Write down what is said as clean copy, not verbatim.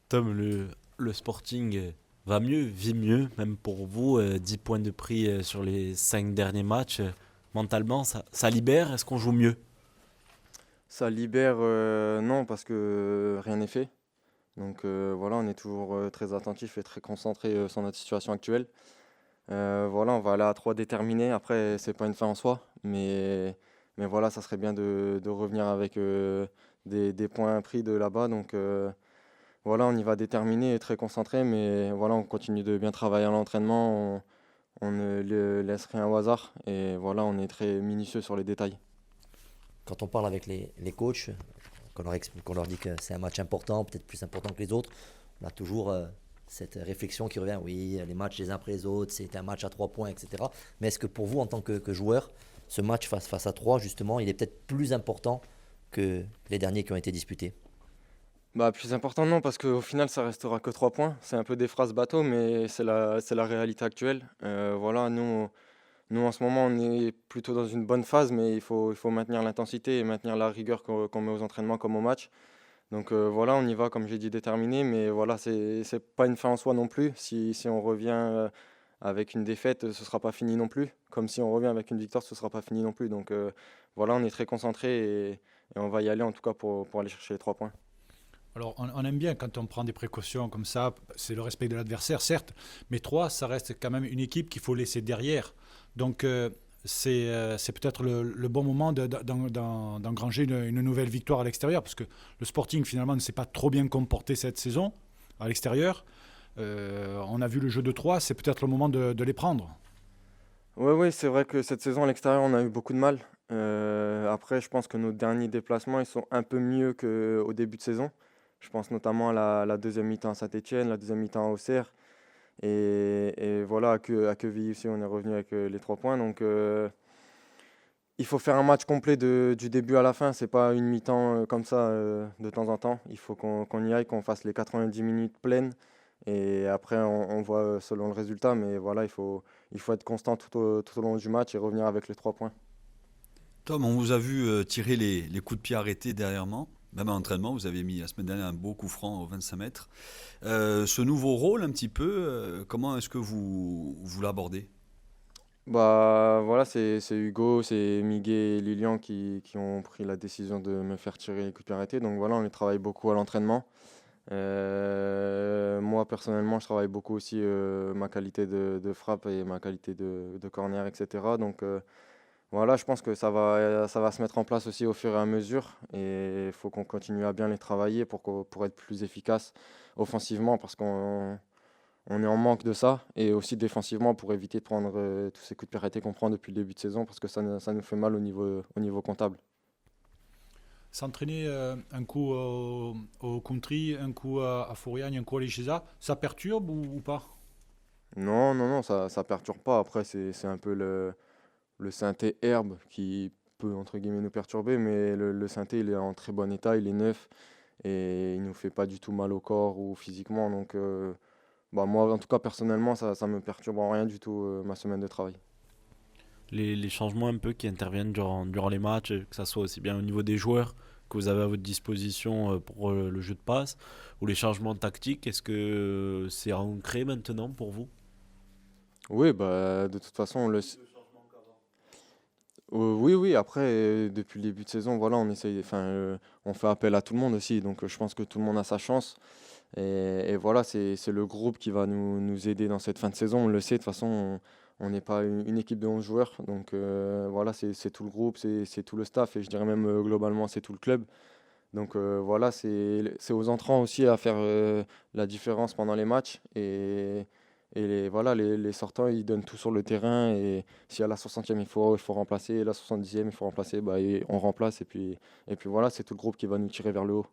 Tom, le Sporting va mieux, vit mieux, même pour vous. 10 points de prix sur les 5 derniers matchs. Mentalement, ça libère. Est-ce qu'on joue mieux? Ça libère, non, parce que rien n'est fait. Donc voilà, on est toujours très attentif et très concentré sur notre situation actuelle. Voilà, on va aller à 3 déterminés. Après, c'est pas une fin en soi, mais voilà, ça serait bien de revenir avec des points pris de là-bas. Donc voilà, on y va déterminé et très concentré, mais voilà, on continue de bien travailler à l'entraînement. On ne laisse rien au hasard et voilà, on est très minutieux sur les détails. Quand on parle avec les coachs, qu'on leur dit que c'est un match important, peut-être plus important que les autres, on a toujours cette réflexion qui revient. Oui, les matchs les uns après les autres, c'est un match à 3 points, etc. Mais est-ce que pour vous, en tant que joueur, ce match face à 3, justement, il est peut-être plus important que les derniers qui ont été disputés? Bah, plus important, non, parce qu'au final, ça restera que 3 points. C'est un peu des phrases bateau, mais c'est la réalité actuelle. Voilà, nous, en ce moment, on est plutôt dans une bonne phase, mais il faut maintenir l'intensité et maintenir la rigueur qu'on met aux entraînements comme au match. Donc voilà, on y va, comme j'ai dit, déterminé, mais voilà, c'est pas une fin en soi non plus. Si on revient avec une défaite, ce sera pas fini non plus. Comme si on revient avec une victoire, ce sera pas fini non plus. Donc voilà, on est très concentré et on va y aller en tout cas pour aller chercher les 3 points. Alors, on aime bien quand on prend des précautions comme ça, c'est le respect de l'adversaire, certes, mais 3, ça reste quand même une équipe qu'il faut laisser derrière. Donc, c'est peut-être le bon moment d'engranger une nouvelle victoire à l'extérieur, parce que le Sporting, finalement, ne s'est pas trop bien comporté cette saison à l'extérieur. On a vu le jeu de 3, c'est peut-être le moment de les prendre. Ouais, ouais, c'est vrai que cette saison à l'extérieur, on a eu beaucoup de mal. Après, je pense que nos derniers déplacements, ils sont un peu mieux qu'au début de saison. Je pense notamment à la deuxième mi-temps à Saint-Étienne, la deuxième mi-temps à Auxerre. Et voilà, à Quevilly aussi, on est revenu avec les 3 points. Donc, il faut faire un match complet du début à la fin. C'est pas une mi-temps comme ça de temps en temps. Il faut qu'on y aille, qu'on fasse les 90 minutes pleines. Et après, on voit selon le résultat. Mais voilà, il faut être constant tout au long du match et revenir avec les 3 points. Tom, on vous a vu tirer les coups de pied arrêtés dernièrement. Même à l'entraînement, vous avez mis la semaine dernière un beau coup franc au 25 mètres. Ce nouveau rôle, un petit peu, comment est-ce que vous l'abordez? Bah voilà, c'est Hugo, c'est Miguel et Lilian qui ont pris la décision de me faire tirer les coups de pied arrêtés. Donc voilà, on les travaille beaucoup à l'entraînement. Moi personnellement, je travaille beaucoup aussi ma qualité de frappe et ma qualité de corner, etc. Donc voilà, je pense que ça va se mettre en place aussi au fur et à mesure. Et il faut qu'on continue à bien les travailler pour être plus efficace offensivement parce qu'on est en manque de ça. Et aussi défensivement pour éviter de prendre tous ces coups de pied arrêtés qu'on prend depuis le début de saison parce que ça nous fait mal au niveau comptable. S'entraîner un coup au country, un coup à Fouriagne, un coup à l'Icheza, ça perturbe ou pas? Non, non, non, ça perturbe pas. Après, c'est un peu le synthé herbe qui peut entre guillemets nous perturber, mais le synthé il est en très bon état, il est neuf et il nous fait pas du tout mal au corps ou physiquement. Donc bah, moi en tout cas personnellement ça me perturbe en rien du tout ma semaine de travail. Les changements un peu qui interviennent durant les matchs, que ça soit aussi bien au niveau des joueurs que vous avez à votre disposition pour le jeu de passe, ou les changements tactiques, est-ce que c'est ancré maintenant pour vous? Oui, bah de toute façon oui, oui, après depuis le début de saison, voilà, on essaye, enfin on fait appel à tout le monde aussi, donc je pense que tout le monde a sa chance. Et voilà, c'est le groupe qui va nous aider dans cette fin de saison. On le sait, de toute façon, on n'est pas une équipe de 11 joueurs. Donc voilà, c'est tout le groupe, c'est tout le staff et je dirais même globalement, c'est tout le club. Donc voilà, c'est aux entrants aussi à faire la différence pendant les matchs. Et voilà, les sortants, ils donnent tout sur le terrain. Et si à la 60e, il faut remplacer, et à la 70e, il faut remplacer, bah, et on remplace. Et puis voilà, c'est tout le groupe qui va nous tirer vers le haut.